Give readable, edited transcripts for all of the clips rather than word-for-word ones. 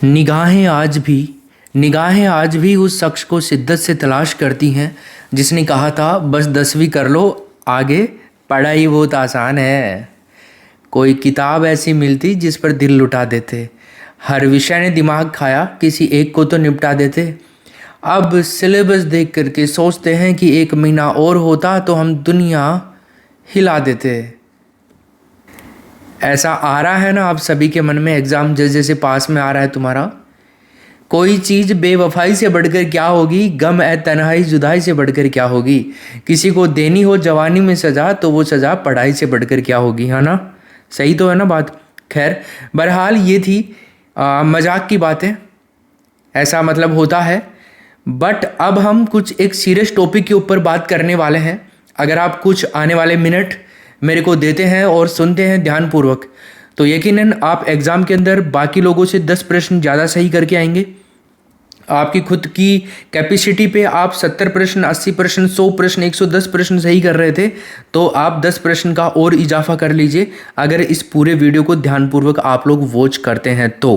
निगाहें आज भी उस शख्स को शिद्दत से तलाश करती हैं जिसने कहा था बस 10वीं कर लो, आगे पढ़ाई बहुत आसान है। कोई किताब ऐसी मिलती जिस पर दिल लुटा देते, हर विषय ने दिमाग खाया, किसी एक को तो निपटा देते। अब सिलेबस देख करके सोचते हैं कि एक महीना और होता तो हम दुनिया हिला देते। ऐसा आ रहा है ना आप सभी के मन में, एग्ज़ाम जैसे जैसे पास में आ रहा है तुम्हारा। कोई चीज़ बेवफाई से बढ़कर क्या होगी, गम ए तन्हाई जुदाई से बढ़कर क्या होगी। किसी को देनी हो जवानी में सज़ा तो वो सज़ा पढ़ाई से बढ़कर क्या होगी, है ना। सही तो है ना बात। खैर बहरहाल ये थी मजाक की बातें, ऐसा मतलब होता है। बट अब हम कुछ एक सीरियस टॉपिक के ऊपर बात करने वाले हैं। अगर आप कुछ आने वाले मिनट मेरे को देते हैं और सुनते हैं ध्यानपूर्वक तो यकीनन आप एग्ज़ाम के अंदर बाकी लोगों से 10 प्रश्न ज़्यादा सही करके आएंगे। आपकी खुद की कैपेसिटी पे आप 70 प्रश्न, 80 प्रश्न, 100 प्रश्न, 110 प्रश्न सही कर रहे थे तो आप 10 प्रश्न का और इजाफा कर लीजिए अगर इस पूरे वीडियो को ध्यानपूर्वक आप लोग वॉच करते हैं तो।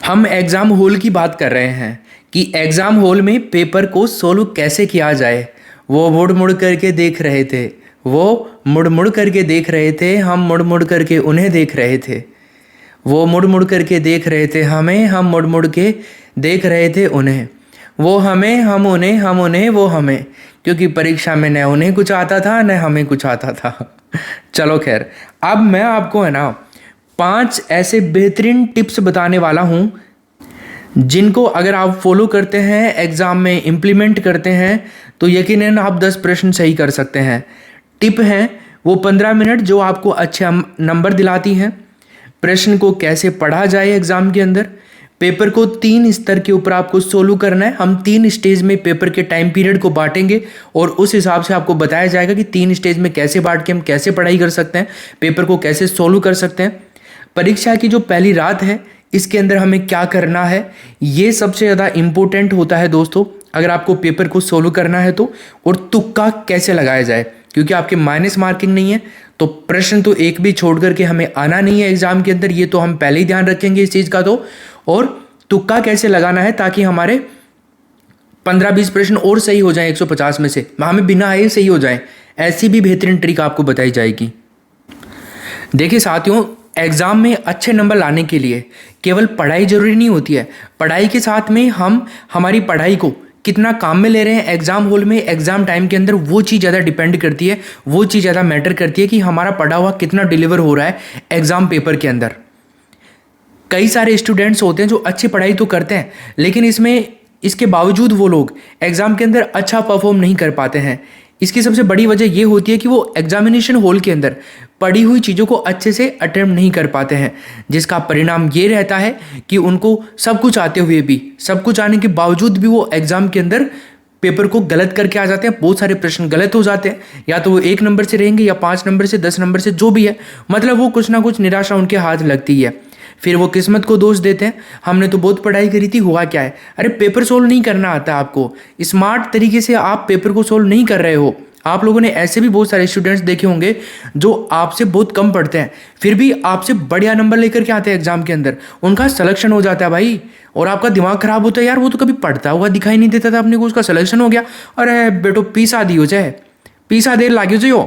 हम एग्ज़ाम हॉल की बात कर रहे हैं कि एग्ज़ाम हॉल में पेपर को सोल्व कैसे किया जाए। वो मुड़ मुड़ करके देख रहे थे, हम मुड़ मुड़ करके उन्हें देख रहे थे। वो मुड़ मुड़ करके देख रहे थे हमें, हम मुड़ मुड़ के देख रहे थे उन्हें। वो हमें, हम उन्हें, वो हमें, क्योंकि परीक्षा में न उन्हें कुछ आता था न हमें कुछ आता था। चलो खैर, अब मैं आपको है ना 5 ऐसे बेहतरीन टिप्स बताने वाला हूँ जिनको अगर आप फॉलो करते हैं, एग्ज़ाम में इम्प्लीमेंट करते हैं तो यकीनन आप 10 प्रश्न सही कर सकते हैं। टिप हैं वो 15 मिनट जो आपको अच्छे नंबर दिलाती हैं। प्रश्न को कैसे पढ़ा जाए एग्ज़ाम के अंदर। पेपर को 3 स्तर के ऊपर आपको सोल्व करना है। हम 3 स्टेज में पेपर के टाइम पीरियड को बांटेंगे और उस हिसाब से आपको बताया जाएगा कि 3 स्टेज में कैसे बांट के हम कैसे पढ़ाई कर सकते हैं, पेपर को कैसे सोल्व कर सकते हैं। परीक्षा की जो पहली रात है इसके अंदर हमें क्या करना है, ये सबसे ज़्यादा इम्पोर्टेंट होता है दोस्तों अगर आपको पेपर को सोल्व करना है तो। और तुक्का कैसे लगाया जाए, क्योंकि आपके माइनस मार्किंग नहीं है तो प्रश्न तो एक भी छोड़ करके हमें आना नहीं है एग्ज़ाम के अंदर, ये तो हम पहले ही ध्यान रखेंगे इस चीज़ का तो। और तुक्का कैसे लगाना है ताकि हमारे 15-20 प्रश्न और सही हो जाएं 150 में से, हमें बिना आए सही हो जाएं, ऐसी भी बेहतरीन ट्रिक आपको बताई जाएगी। देखिए साथियों, एग्ज़ाम में अच्छे नंबर लाने के लिए केवल पढ़ाई ज़रूरी नहीं होती है, पढ़ाई के साथ में हम हमारी पढ़ाई को कितना काम में ले रहे हैं एग्ज़ाम हॉल में, एग्ज़ाम टाइम के अंदर, वो चीज़ ज़्यादा डिपेंड करती है, वो चीज़ ज़्यादा मैटर करती है कि हमारा पढ़ा हुआ कितना डिलीवर हो रहा है एग्ज़ाम पेपर के अंदर। कई सारे स्टूडेंट्स होते हैं जो अच्छी पढ़ाई तो करते हैं लेकिन इसके बावजूद वो लोग एग्ज़ाम के अंदर अच्छा परफॉर्म नहीं कर पाते हैं। इसकी सबसे बड़ी वजह ये होती है कि वो एग्जामिनेशन हॉल के अंदर पढ़ी हुई चीज़ों को अच्छे से अटेम्प्ट नहीं कर पाते हैं, जिसका परिणाम ये रहता है कि उनको सब कुछ आते हुए भी, सब कुछ आने के बावजूद भी वो एग्ज़ाम के अंदर पेपर को गलत करके आ जाते हैं। बहुत सारे प्रश्न गलत हो जाते हैं, या तो वो 1 नंबर से रहेंगे या 5 नंबर से, 10 नंबर से, जो भी है, मतलब वो कुछ ना कुछ निराशा उनके हाथ लगती है। फिर वो किस्मत को दोष देते हैं, हमने तो बहुत पढ़ाई करी थी, हुआ क्या है। अरे पेपर सोल्व नहीं करना आता आपको, स्मार्ट तरीके से आप पेपर को सोल्व नहीं कर रहे हो। आप लोगों ने ऐसे भी बहुत सारे स्टूडेंट्स देखे होंगे जो आपसे बहुत कम पढ़ते हैं फिर भी आपसे बढ़िया नंबर लेकर के आते हैं एग्जाम के अंदर, उनका सिलेक्शन हो जाता है भाई, और आपका दिमाग खराब होता है, यार वो तो कभी पढ़ता हुआ दिखाई नहीं देता था अपने को, उसका सिलेक्शन हो गया। अरे बेटो पीसा दियो चाहे पीसा देर लागे जो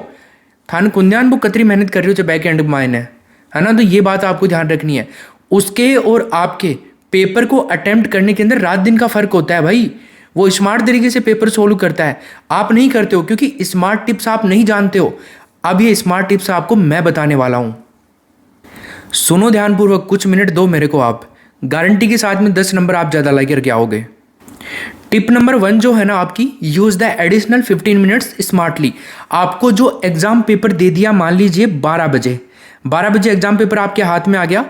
थान कुंद्यान वो कतरी मेहनत कर रही हो चाहे बैक एंड माइन है ना। तो ये बात आपको ध्यान रखनी है। उसके और आपके पेपर को अटेम्प्ट करने के अंदर रात दिन का फर्क होता है भाई। वो स्मार्ट तरीके से पेपर सोल्व करता है, आप नहीं करते हो क्योंकि स्मार्ट टिप्स आप नहीं जानते हो। अब ये स्मार्ट टिप्स आपको मैं बताने वाला हूं, सुनो ध्यानपूर्वक, कुछ मिनट दो मेरे को। आप गारंटी के साथ में 10 नंबर आप ज़्यादा लेकर के आओगे। टिप नंबर 1 जो है ना आपकी, use the additional 15 minutes smartly. आपको जो एग्जाम पेपर दे दिया, मान लीजिए 12 बजे एग्जाम पेपर आपके हाथ में आ गया,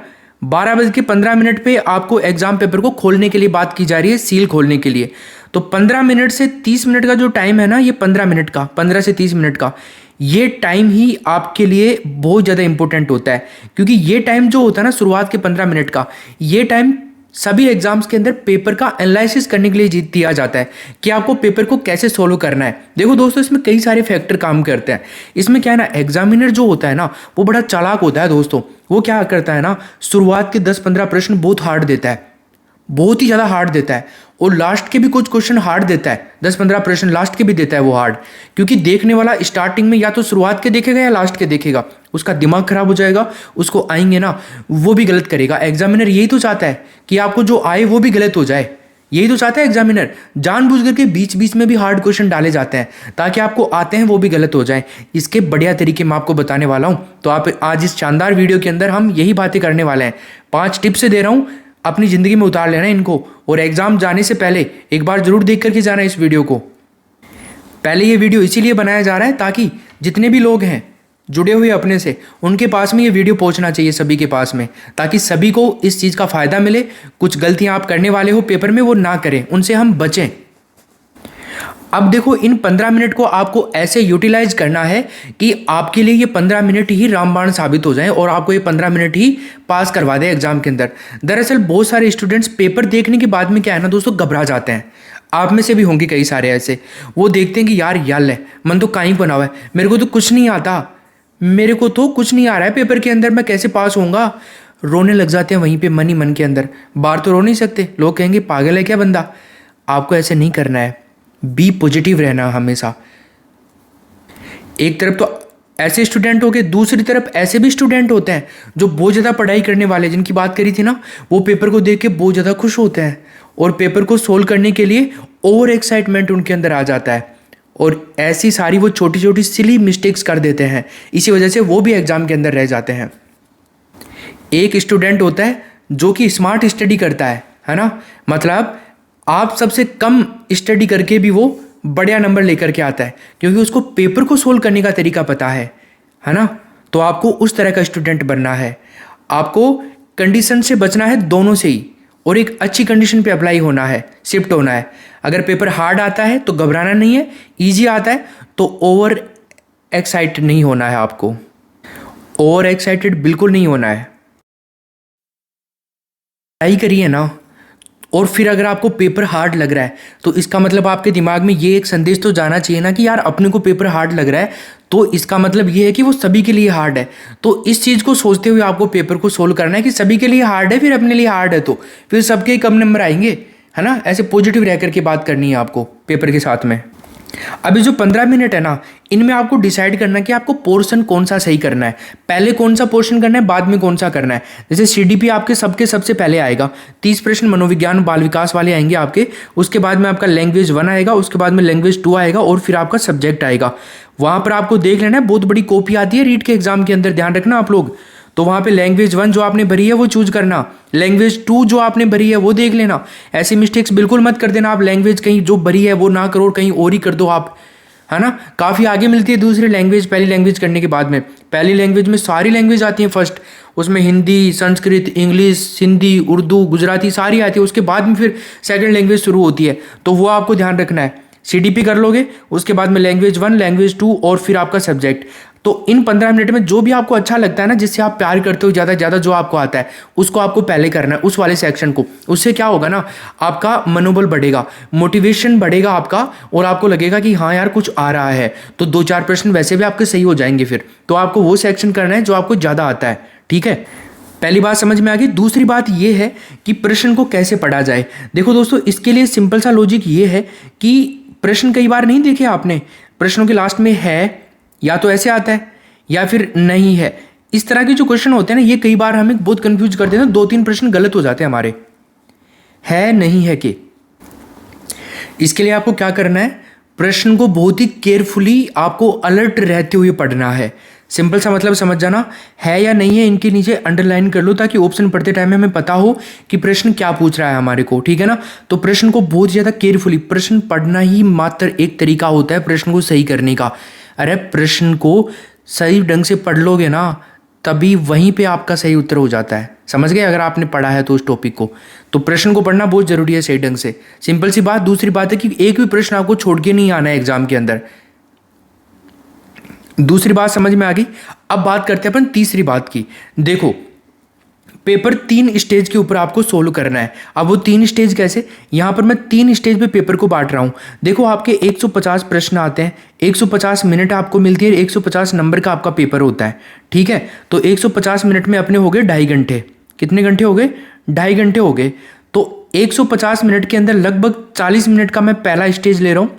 12:15 पे आपको एग्जाम पेपर को खोलने के लिए बात की जा रही है, सील खोलने के लिए। तो 15 मिनट से 30 मिनट का जो टाइम है ना, ये 15 से 30 मिनट का ये टाइम ही आपके लिए बहुत ज़्यादा इंपॉर्टेंट होता है, क्योंकि ये टाइम जो होता है ना शुरुआत के 15 मिनट का, ये टाइम सभी एग्जाम्स के अंदर पेपर का एनालिसिस करने के लिए दिया जाता है कि आपको पेपर को कैसे सोल्व करना है। देखो दोस्तों, इसमें कई सारे फैक्टर काम करते हैं। इसमें क्या है ना, एग्जामिनर जो होता है ना वो बड़ा चालाक होता है दोस्तों। वो क्या करता है ना, शुरुआत के 10-15 प्रश्न बहुत हार्ड देता है, बहुत ही ज़्यादा हार्ड देता है। और लास्ट के भी कुछ क्वेश्चन हार्ड देता है, 10-15 प्रश्न लास्ट के भी देता है वो हार्ड, क्योंकि देखने वाला स्टार्टिंग में या तो शुरुआत के देखेगा या लास्ट के देखेगा, उसका दिमाग खराब हो जाएगा, उसको आएंगे ना वो भी गलत करेगा। एग्जामिनर यही तो चाहता है कि आपको जो आए वो भी गलत हो जाए, यही तो चाहता है एग्जामिनर। जानबूझ करके बीच बीच में भी हार्ड क्वेश्चन डाले जाते हैं ताकि आपको आते हैं वो भी गलत हो जाए। इसके बढ़िया तरीके मैं आपको बताने वाला हूँ। तो आप आज इस शानदार वीडियो के अंदर हम यही बातें करने वाले हैं। 5 टिप्स दे रहा हूँ, अपनी ज़िंदगी में उतार लेना इनको, और एग्ज़ाम जाने से पहले एक बार ज़रूर देख करके जाना इस वीडियो को। पहले ये वीडियो इसीलिए बनाया जा रहा है ताकि जितने भी लोग हैं जुड़े हुए अपने से, उनके पास में ये वीडियो पहुंचना चाहिए, सभी के पास में, ताकि सभी को इस चीज़ का फ़ायदा मिले। कुछ गलतियां आप करने वाले हो पेपर में वो ना करें, उनसे हम बचें। अब देखो, इन 15 मिनट को आपको ऐसे यूटिलाइज करना है कि आपके लिए ये 15 मिनट ही रामबाण साबित हो जाए और आपको ये 15 मिनट ही पास करवा दे एग्जाम के अंदर। दरअसल बहुत सारे स्टूडेंट्स पेपर देखने के बाद में क्या है ना दोस्तों, घबरा जाते हैं। आप में से भी होंगे कई सारे ऐसे, वो देखते हैं कि यार है, मन तो काहीं बना हुआ है, मेरे को तो कुछ नहीं आता, मेरे को तो कुछ नहीं आ रहा है पेपर के अंदर, मैं कैसे पास होऊंगा। रोने लग जाते हैं वहीं पे मन ही मन के अंदर। बाहर तो रो नहीं सकते, लोग कहेंगे पागल है क्या बंदा। आपको ऐसे नहीं करना है, बी पॉजिटिव रहना हमेशा। एक तरफ तो ऐसे स्टूडेंट हो गए, दूसरी तरफ ऐसे भी स्टूडेंट होते हैं जो बहुत ज़्यादा पढ़ाई करने वाले, जिनकी बात करी थी ना, वो पेपर को देख के बहुत ज़्यादा खुश होते हैं और पेपर को सोल्व करने के लिए ओवर एक्साइटमेंट उनके अंदर आ जाता है, और ऐसी सारी वो छोटी छोटी सिली मिस्टेक्स कर देते हैं। इसी वजह से वो भी एग्ज़ाम के अंदर रह जाते हैं। एक स्टूडेंट होता है जो कि स्मार्ट स्टडी करता है ना, मतलब आप सबसे कम स्टडी करके भी वो बढ़िया नंबर लेकर के आता है, क्योंकि उसको पेपर को सोल्व करने का तरीका पता है ना। तो आपको उस तरह का स्टूडेंट बनना है। आपको कंडीशन से बचना है, दोनों से ही, और एक अच्छी कंडीशन पे अप्लाई होना है, शिफ्ट होना है। अगर पेपर हार्ड आता है तो घबराना नहीं है, इजी आता है तो ओवर एक्साइटेड नहीं होना है। आपको ओवर एक्साइटेड बिल्कुल नहीं होना है। ट्राई करिए ना, और फिर अगर आपको पेपर हार्ड लग रहा है तो इसका मतलब आपके दिमाग में ये एक संदेश तो जाना चाहिए ना कि यार अपने को पेपर हार्ड लग रहा है, तो इसका मतलब ये है कि वो सभी के लिए हार्ड है। तो इस चीज़ को सोचते हुए आपको पेपर को सोल्व करना है कि सभी के लिए हार्ड है, फिर अपने लिए हार्ड है, तो फिर सबके कम नंबर आएंगे, है ना। ऐसे पॉजिटिव रह करके बात करनी है आपको पेपर के साथ में। अभी जो 15 मिनट है ना, इनमें आपको डिसाइड करना है कि आपको पोर्शन कौन सा सही करना है, पहले कौन सा पोर्शन करना है, बाद में कौन सा करना है। जैसे सीडीपी आपके सबसे पहले आएगा, 30 प्रश्न मनोविज्ञान बाल विकास वाले आएंगे आपके, उसके बाद में आपका लैंग्वेज 1 आएगा, उसके बाद में लैंग्वेज 2 आएगा, और फिर आपका सब्जेक्ट आएगा। वहाँ पर आपको देख लेना है, बहुत बड़ी कॉपी आती है रीट के एग्जाम के अंदर, ध्यान रखना आप लोग। तो वहाँ पे लैंग्वेज 1 जो आपने भरी है वो चूज करना, लैंग्वेज 2 जो आपने भरी है वो देख लेना। ऐसी मिस्टेक्स बिल्कुल मत कर देना, आप लैंग्वेज कहीं जो भरी है वो ना करो, कहीं और ही कर दो आप, है ना। काफ़ी आगे मिलती है दूसरी लैंग्वेज पहली लैंग्वेज करने के बाद में। पहली लैंग्वेज में सारी लैंग्वेज आती हैं फर्स्ट, उसमें हिंदी, संस्कृत, इंग्लिश, सिंधी, उर्दू, गुजराती सारी आती है। उसके बाद में फिर सेकंड लैंग्वेज शुरू होती है, तो वो आपको ध्यान रखना है। सीडीपी कर लोगे, उसके बाद में लैंग्वेज 1, लैंग्वेज 2 और फिर आपका सब्जेक्ट। तो इन 15 मिनट में जो भी आपको अच्छा लगता है ना, जिससे आप प्यार करते हो ज़्यादा ज़्यादा, जो आपको आता है उसको आपको पहले करना है, उस वाले सेक्शन को। उससे क्या होगा ना, आपका मनोबल बढ़ेगा, मोटिवेशन बढ़ेगा आपका, और आपको लगेगा कि हाँ यार कुछ आ रहा है। तो 2-4 प्रश्न वैसे भी आपके सही हो जाएंगे फिर। तो आपको वो सेक्शन करना है जो आपको ज़्यादा आता है, ठीक है। पहली बात समझ में आ गई। दूसरी बात ये है कि प्रश्न को कैसे पढ़ा जाए। देखो दोस्तों, इसके लिए सिंपल सा लॉजिक ये है कि प्रश्न कई बार नहीं देखे आपने, प्रश्नों के लास्ट में है या तो ऐसे आता है या फिर नहीं है। इस तरह के जो क्वेश्चन होते हैं ना, ये कई बार हमें बहुत कंफ्यूज कर देते हैं। 2-3 प्रश्न गलत हो जाते हैं हमारे, है नहीं है के। इसके लिए आपको क्या करना है, प्रश्न को बहुत ही केयरफुली आपको अलर्ट रहते हुए पढ़ना है। सिंपल सा मतलब समझ जाना, है या नहीं है इनके नीचे अंडरलाइन कर लो, ताकि ऑप्शन पढ़ते टाइम में हमें पता हो कि प्रश्न क्या पूछ रहा है हमारे को, ठीक है ना। तो प्रश्न को बहुत ज़्यादा केयरफुली, प्रश्न पढ़ना ही मात्र एक तरीका होता है प्रश्न को सही करने का। अरे प्रश्न को सही ढंग से पढ़ लोगे ना, तभी वहीं पे आपका सही उत्तर हो जाता है। समझ गए, अगर आपने पढ़ा है तो उस टॉपिक को। तो प्रश्न को पढ़ना बहुत ज़रूरी है सही ढंग से, सिंपल सी बात। दूसरी बात है कि एक भी प्रश्न आपको छोड़ के नहीं आना है एग्जाम के अंदर। दूसरी बात समझ में आ गई। अब बात करते हैं अपन तीसरी बात की। देखो, पेपर 3 स्टेज के ऊपर आपको सोल्व करना है। अब वो 3 स्टेज कैसे, यहाँ पर मैं 3 स्टेज पे पेपर को बांट रहा हूँ। देखो, आपके 150 प्रश्न आते हैं, 150 मिनट आपको मिलती है, 150 नंबर का आपका पेपर होता है, ठीक है। तो 150 मिनट में अपने हो गए 2.5 घंटे। कितने घंटे हो गए, 2.5 घंटे हो गए। तो 150 मिनट के अंदर लगभग 40 मिनट का मैं पहला स्टेज ले रहा हूँ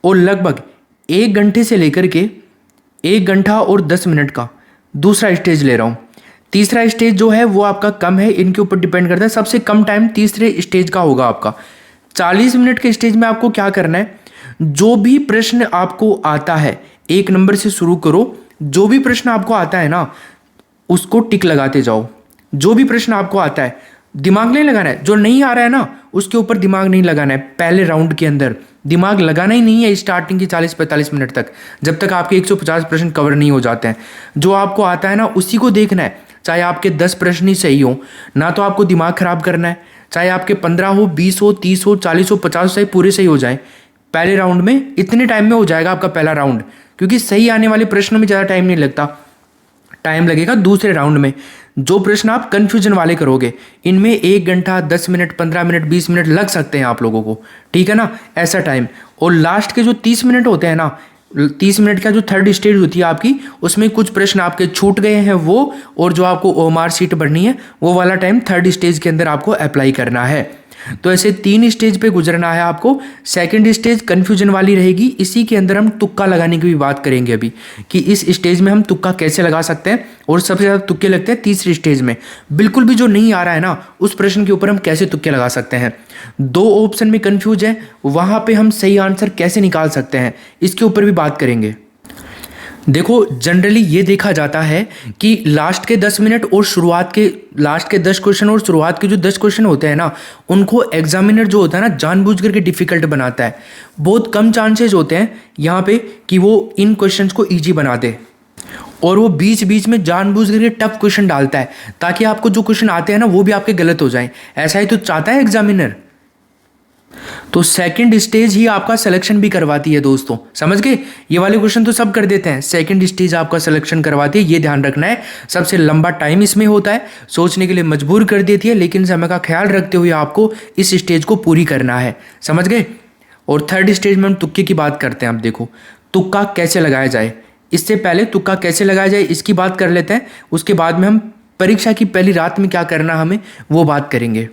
और लगभग 1 घंटे से लेकर के 1 घंटा और 10 मिनट का दूसरा स्टेज ले रहा हूँ। तीसरा स्टेज जो है वो आपका कम है, इनके ऊपर डिपेंड करता है। सबसे कम टाइम तीसरे स्टेज का होगा आपका। 40 मिनट के स्टेज में आपको क्या करना है, जो भी प्रश्न आपको आता है 1 नंबर से शुरू करो। जो भी प्रश्न आपको आता है ना उसको टिक लगाते जाओ। जो भी प्रश्न आपको आता है दिमाग नहीं लगाना है, जो नहीं आ रहा है ना उसके ऊपर दिमाग नहीं लगाना है। पहले राउंड के अंदर दिमाग लगाना ही नहीं है स्टार्टिंग की 40-45 मिनट तक, जब तक आपके 150 प्रश्न कवर नहीं हो जाते हैं। जो आपको आता है ना उसी को देखना है, चाहे आपके 10 प्रश्न ही सही हो ना, तो आपको दिमाग खराब करना है। चाहे आपके 15 हो, 20 हो, 30 हो, 40 हो, 50 सही पूरे सही हो जाए पहले राउंड में, इतने टाइम में हो जाएगा आपका पहला राउंड। क्योंकि सही आने वाले प्रश्नों में ज़्यादा टाइम नहीं लगता, टाइम लगेगा दूसरे राउंड में। जो प्रश्न आप कंफ्यूजन वाले करोगे इनमें 1 घंटा, 10 मिनट, 15 मिनट, 20 मिनट लग सकते हैं आप लोगों को, ठीक है ना, ऐसा टाइम। और लास्ट के जो 30 मिनट होते हैं ना, 30 मिनट का जो थर्ड स्टेज होती है आपकी, उसमें कुछ प्रश्न आपके छूट गए हैं वो, और जो आपको ओएमआर शीट भरनी है वो वाला टाइम थर्ड स्टेज के अंदर आपको अप्लाई करना है। तो ऐसे 3 स्टेज पे गुजरना है आपको। सेकंड स्टेज कंफ्यूजन वाली रहेगी, इसी के अंदर हम तुक्का लगाने की भी बात करेंगे अभी, कि इस स्टेज में हम तुक्का कैसे लगा सकते हैं। और सबसे ज़्यादा तुक्के लगते हैं तीसरी स्टेज में। बिल्कुल भी जो नहीं आ रहा है ना उस प्रश्न के ऊपर हम कैसे तुक्के लगा सकते हैं। 2 ऑप्शन में कंफ्यूज है, वहाँ पर हम सही आंसर कैसे निकाल सकते हैं, इसके ऊपर भी बात करेंगे। देखो जनरली ये देखा जाता है कि लास्ट के 10 मिनट और लास्ट के 10 क्वेश्चन और शुरुआत के जो 10 क्वेश्चन होते हैं ना, उनको एग्जामिनर जो होता है ना जानबूझ करके डिफिकल्ट बनाता है। बहुत कम चांसेस होते हैं यहाँ पे कि वो इन क्वेश्चंस को इजी बना दे, और वो बीच बीच में जानबूझ करके टफ क्वेश्चन डालता है ताकि आपको जो क्वेश्चन आते हैं ना वो भी आपके गलत हो जाएं। ऐसा ही तो चाहता है एग्जामिनर। तो सेकंड स्टेज ही आपका सिलेक्शन भी करवाती है दोस्तों, समझ गए। ये वाले क्वेश्चन तो सब कर देते हैं, सेकंड स्टेज आपका सिलेक्शन करवाती है, ये ध्यान रखना है। सबसे लंबा टाइम इसमें होता है, सोचने के लिए मजबूर कर देती है, लेकिन समय का ख्याल रखते हुए आपको इस स्टेज को पूरी करना है, समझ गए। और थर्ड स्टेज में हम तुक्के की बात करते हैं। अब देखो तुक्का कैसे लगाया जाए, इससे पहले तुक्का कैसे लगाया जाए इसकी बात कर लेते हैं, उसके बाद में हम परीक्षा की पहली रात में क्या करना हमें वो बात करेंगे।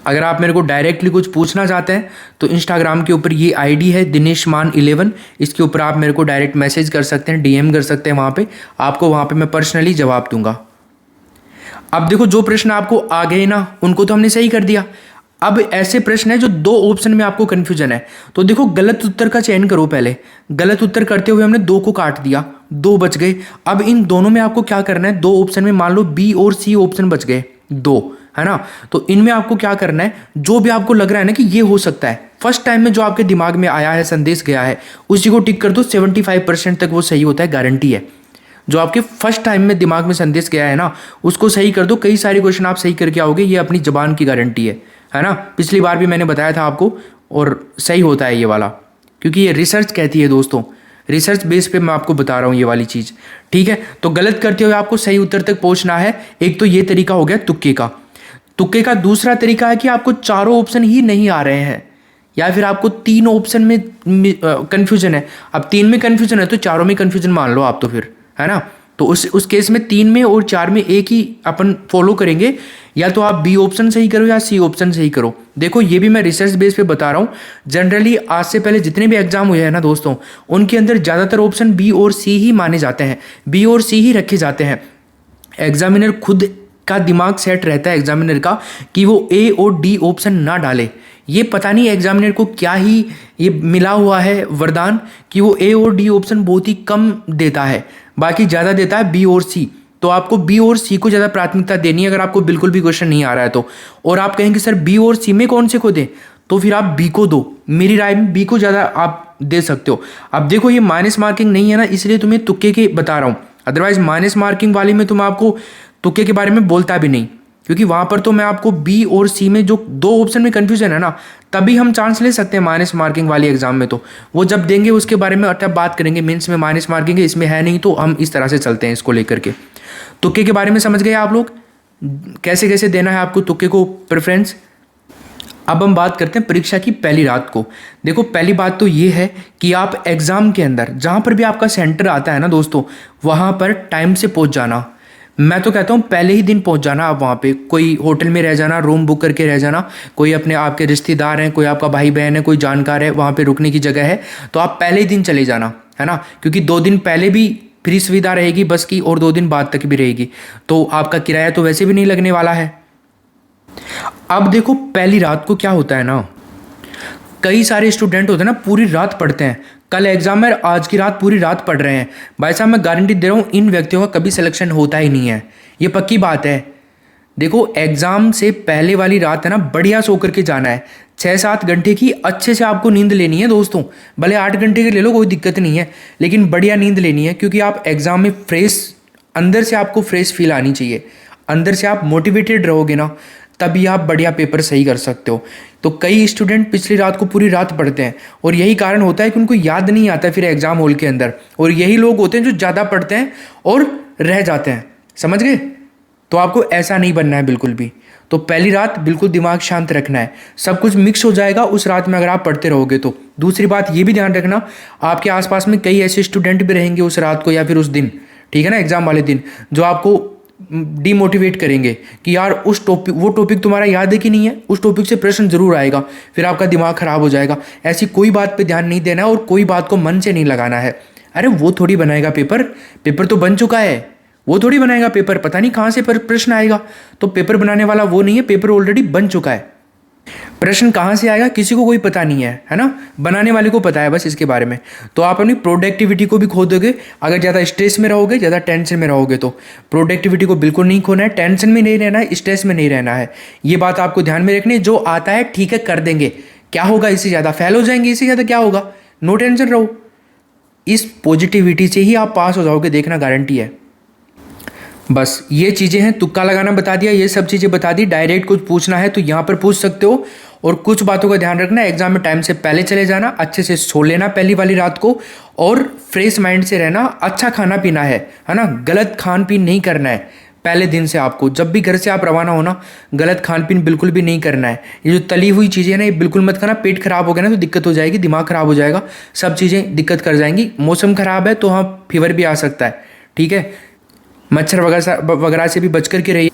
अगर आप मेरे को डायरेक्टली कुछ पूछना चाहते हैं तो इंस्टाग्राम के ऊपर ये आईडी है दिनेशमान11, इसके ऊपर आप मेरे को डायरेक्ट मैसेज कर सकते हैं, डीएम कर सकते हैं। वहाँ पे आपको वहाँ पे मैं पर्सनली जवाब दूंगा। अब देखो जो प्रश्न आपको आ गए ना उनको तो हमने सही कर दिया। अब ऐसे प्रश्न है जो 2 ऑप्शन में आपको कन्फ्यूजन है, तो देखो गलत उत्तर का चयन करो। पहले गलत उत्तर करते हुए हमने 2 को काट दिया, 2 बच गए। अब इन दोनों में आपको क्या करना है, 2 ऑप्शन में मान लो बी और सी ऑप्शन बच गए 2, है ना। तो इनमें आपको क्या करना है, जो भी आपको लग रहा है ना कि ये हो सकता है, फर्स्ट टाइम में जो आपके दिमाग में आया है, संदेश गया है, उसी को टिक कर दो। 75% तक वो सही होता है, गारंटी है। जो आपके फर्स्ट टाइम में दिमाग में संदेश गया है ना उसको सही कर दो। कई सारे क्वेश्चन आप सही करके आओगे, ये अपनी जबान की गारंटी है ना। पिछली बार भी मैंने बताया था आपको, और सही होता है ये वाला, क्योंकि ये रिसर्च कहती है दोस्तों, रिसर्च बेस पे मैं आपको बता रहा हूँ ये वाली चीज़, ठीक है। तो गलत करते हुए आपको सही उत्तर तक पहुँचना है। एक तो ये तरीका हो गया तुक्के का। तुक्के का दूसरा तरीका है कि आपको चारों ऑप्शन ही नहीं आ रहे हैं, या फिर आपको 3 ऑप्शन में कंफ्यूजन है। अब 3 में कंफ्यूजन है तो चारों में कंफ्यूजन मान लो आप, तो फिर है ना। तो उस केस में 3 में और 4 में एक ही अपन फॉलो करेंगे, या तो आप बी ऑप्शन सही करो या सी ऑप्शन सही करो। देखो ये भी मैं रिसर्च बेस पे बता रहा हूँ। जनरली आज से पहले जितने भी एग्जाम हुए हैं ना दोस्तों, उनके अंदर ज़्यादातर ऑप्शन बी और सी ही माने जाते हैं, बी और सी ही रखे जाते हैं। एग्जामिनर खुद का दिमाग सेट रहता है एग्जामिनर का कि वो ए और डी ऑप्शन ना डाले। ये पता नहीं एग्जामिनर को क्या ही ये मिला हुआ है वरदान कि वो ए और डी ऑप्शन बहुत ही कम देता है, बाकी ज़्यादा देता है बी और सी। तो आपको बी और सी को ज़्यादा प्राथमिकता देनी है अगर आपको बिल्कुल भी क्वेश्चन नहीं आ रहा है तो। और आप कहेंगे सर बी और सी में कौन से को दें, तो फिर आप बी को दो। मेरी राय में बी को ज़्यादा आप दे सकते हो। अब देखो ये माइनस मार्किंग नहीं है ना, इसलिए तुम्हें तुक्के के बता रहा हूँ। अदरवाइज माइनस मार्किंग वाली में तुम आपको तुक्के के बारे में बोलता भी नहीं, क्योंकि वहाँ पर तो मैं आपको बी और सी में जो 2 ऑप्शन में कन्फ्यूजन है ना, तभी हम चांस ले सकते हैं माइनस मार्किंग वाली एग्जाम में। तो वो जब देंगे उसके बारे में तब बात करेंगे। मेंस में माइनस मार्किंग है, इसमें है नहीं, तो हम इस तरह से चलते हैं इसको लेकर के। तुक्के के बारे में समझ गए आप लोग, कैसे कैसे देना है आपको तुक्के को प्रेफरेंस। अब हम बात करते हैं परीक्षा की पहली रात को। देखो पहली बात तो ये है कि आप एग्ज़ाम के अंदर जहाँ पर भी आपका सेंटर आता है ना दोस्तों, वहाँ पर टाइम से पहुँच जाना। मैं तो कहता हूँ पहले ही दिन पहुँच जाना आप वहाँ पे, कोई होटल में रह जाना, रूम बुक करके रह जाना, कोई अपने आपके रिश्तेदार हैं, कोई आपका भाई बहन है, कोई जानकार है, वहाँ पे रुकने की जगह है, तो आप पहले ही दिन चले जाना, है ना, क्योंकि 2 दिन पहले भी फ्री सुविधा रहेगी बस की और 2 दिन बाद तक भी रहेगी, तो आपका किराया तो वैसे भी नहीं लगने वाला है। अब देखो पहली रात को क्या होता है ना, कई सारे स्टूडेंट होते हैं ना पूरी रात पढ़ते हैं, कल एग्जाम है, आज की रात पूरी रात पढ़ रहे हैं। भाई साहब मैं गारंटी दे रहा हूँ इन व्यक्तियों का कभी सिलेक्शन होता ही नहीं है, ये पक्की बात है। देखो एग्जाम से पहले वाली रात है ना, बढ़िया सो करके जाना है, 6-7 घंटे की अच्छे से आपको नींद लेनी है दोस्तों, भले 8 घंटे की ले लो कोई दिक्कत नहीं है, लेकिन बढ़िया नींद लेनी है, क्योंकि आप एग्जाम में फ्रेश, अंदर से आपको फ्रेश फील आनी चाहिए, अंदर से आप मोटिवेटेड रहोगे ना, तभी आप बढ़िया पेपर सही कर सकते हो। तो कई स्टूडेंट पिछली रात को पूरी रात पढ़ते हैं और यही कारण होता है कि उनको याद नहीं आता फिर एग्जाम हॉल के अंदर, और यही लोग होते हैं जो ज़्यादा पढ़ते हैं और रह जाते हैं, समझ गए। तो आपको ऐसा नहीं बनना है बिल्कुल भी। तो पहली रात बिल्कुल दिमाग शांत रखना है, सब कुछ मिक्स हो जाएगा उस रात में अगर आप पढ़ते रहोगे तो। दूसरी बात ये भी ध्यान रखना, आपके आसपास में कई ऐसे स्टूडेंट भी रहेंगे उस रात को या फिर उस दिन, ठीक है ना, एग्जाम वाले दिन, जो आपको डीमोटिवेट करेंगे कि यार उस टॉपिक, वो टॉपिक तुम्हारा याद है कि नहीं है, उस टॉपिक से प्रश्न जरूर आएगा, फिर आपका दिमाग खराब हो जाएगा। ऐसी कोई बात पे ध्यान नहीं देना है और कोई बात को मन से नहीं लगाना है। अरे वो थोड़ी बनाएगा पेपर, पेपर तो बन चुका है, वो थोड़ी बनाएगा पेपर, पता नहीं कहाँ से प्रश्न आएगा। तो पेपर बनाने वाला वो नहीं है, पेपर ऑलरेडी बन चुका है, प्रश्न कहाँ से आएगा किसी को कोई पता नहीं है ना, बनाने वाले को पता है बस इसके बारे में। तो आप अपनी प्रोडक्टिविटी को भी खो दोगे अगर ज़्यादा स्ट्रेस में रहोगे, ज़्यादा टेंशन में रहोगे। तो प्रोडक्टिविटी को बिल्कुल नहीं खोना है, टेंशन में नहीं रहना है, स्ट्रेस में नहीं रहना है, ये बात आपको ध्यान में रखनी है। जो आता है ठीक है कर देंगे, क्या होगा इससे ज़्यादा, फेल हो जाएंगे, इससे ज़्यादा क्या होगा, नो टेंशन रहो। इस पॉजिटिविटी से ही आप पास हो जाओगे, देखना गारंटी है। बस ये चीज़ें हैं, तुक्का लगाना बता दिया, ये सब चीज़ें बता दी। डायरेक्ट कुछ पूछना है तो यहाँ पर पूछ सकते हो, और कुछ बातों का ध्यान रखना, एग्जाम में टाइम से पहले चले जाना, अच्छे से सो लेना पहली वाली रात को, और फ्रेश माइंड से रहना, अच्छा खाना पीना है ना, गलत खान पीन नहीं करना है पहले दिन से। आपको जब भी घर से आप रवाना हो ना, गलत खान पीन बिल्कुल भी नहीं करना है। ये जो तली हुई चीज़ें हैं ना, ये बिल्कुल मत खाना, पेट खराब हो गया ना तो दिक्कत हो जाएगी, दिमाग खराब हो जाएगा, सब चीज़ें दिक्कत कर जाएंगी। मौसम खराब है तो हाँ फीवर भी आ सकता है, ठीक है, मच्छर वगैरह से भी बच कर के रहिए।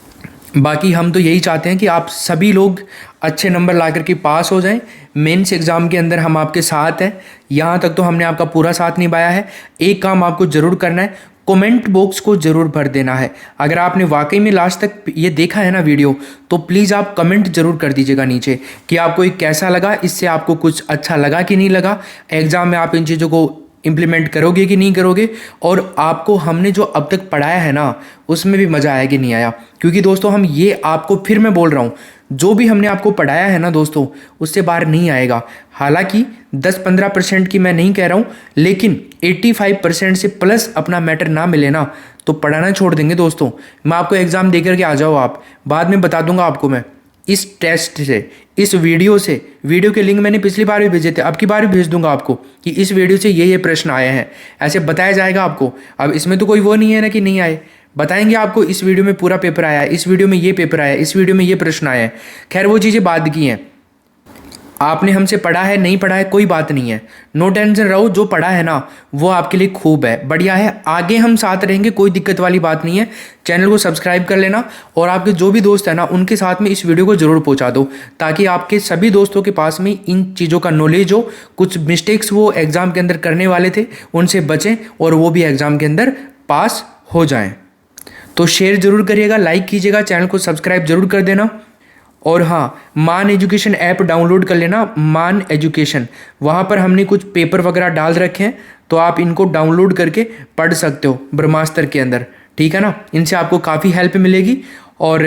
बाकी हम तो यही चाहते हैं कि आप सभी लोग अच्छे नंबर ला करके पास हो जाएं। मेंस एग्ज़ाम के अंदर हम आपके साथ हैं, यहाँ तक तो हमने आपका पूरा साथ निभाया है। एक काम आपको ज़रूर करना है, कमेंट बॉक्स को ज़रूर भर देना है। अगर आपने वाकई में लास्ट तक ये देखा है ना वीडियो, तो प्लीज़ आप कमेंट ज़रूर कर दीजिएगा नीचे कि आपको ये कैसा लगा, इससे आपको कुछ अच्छा लगा कि नहीं लगा, एग्ज़ाम में आप इन चीज़ों को इम्प्लीमेंट करोगे कि नहीं करोगे, और आपको हमने जो अब तक पढ़ाया है ना उसमें भी मज़ा आया कि नहीं आया। क्योंकि दोस्तों हम ये आपको फिर मैं बोल रहा हूँ, जो भी हमने आपको पढ़ाया है ना दोस्तों, उससे बाहर नहीं आएगा। हालांकि 10-15% की मैं नहीं कह रहा हूँ, लेकिन 85% से प्लस अपना मैटर ना मिले ना तो पढ़ाना छोड़ देंगे दोस्तों। मैं आपको एग्ज़ाम दे करके आ जाओ, आप बाद में बता दूंगा आपको मैं, इस टेस्ट से, इस वीडियो से, वीडियो के लिंक मैंने पिछली बार भी भेजे थे, अब की बार भी भेज दूंगा आपको कि इस वीडियो से ये प्रश्न आए हैं, ऐसे बताया जाएगा आपको। अब इसमें तो कोई वो नहीं है ना कि नहीं आए, बताएंगे आपको इस वीडियो में पूरा पेपर आया है, इस वीडियो में ये पेपर आया है, इस वीडियो में ये प्रश्न आए हैं। खैर वो चीज़ें बाद की हैं, आपने हमसे पढ़ा है नहीं पढ़ा है कोई बात नहीं है, नो टेंशन रहो, जो पढ़ा है ना वो आपके लिए खूब है, बढ़िया है, आगे हम साथ रहेंगे, कोई दिक्कत वाली बात नहीं है। चैनल को सब्सक्राइब कर लेना, और आपके जो भी दोस्त हैं ना उनके साथ में इस वीडियो को ज़रूर पहुंचा दो, ताकि आपके सभी दोस्तों के पास में इन चीज़ों का नॉलेज हो, कुछ मिस्टेक्स वो एग्ज़ाम के अंदर करने वाले थे उनसे बचें और वो भी एग्ज़ाम के अंदर पास हो जाएँ। तो शेयर ज़रूर करिएगा, लाइक कीजिएगा, चैनल को सब्सक्राइब ज़रूर कर देना। और हाँ, मान एजुकेशन ऐप डाउनलोड कर लेना, मान एजुकेशन, वहाँ पर हमने कुछ पेपर वगैरह डाल रखे हैं, तो आप इनको डाउनलोड करके पढ़ सकते हो ब्रह्मास्त्र के अंदर, ठीक है ना। इनसे आपको काफ़ी हेल्प मिलेगी। और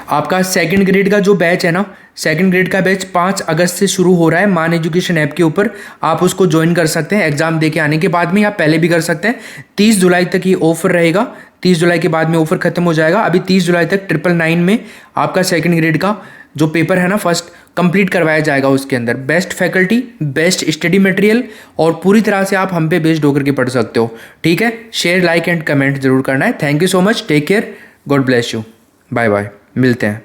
आपका सेकंड ग्रेड का जो बैच है ना, सेकंड ग्रेड का बैच 5 अगस्त से शुरू हो रहा है मान एजुकेशन ऐप के ऊपर, आप उसको ज्वाइन कर सकते हैं एग्जाम देके आने के बाद में, या पहले भी कर सकते हैं। 30 जुलाई तक ये ऑफर रहेगा, 30 जुलाई के बाद में ऑफर खत्म हो जाएगा। अभी 30 जुलाई तक 999 में आपका सेकंड ग्रेड का जो पेपर है ना फर्स्ट कंप्लीट करवाया जाएगा। उसके अंदर best faculty, best study material, और पूरी तरह से आप हम पे बेस्ड होकर के पढ़ सकते हो, ठीक है। शेयर, लाइक एंड कमेंट जरूर करना है। Thank you so much, take care, God bless you, bye bye, मिलते हैं।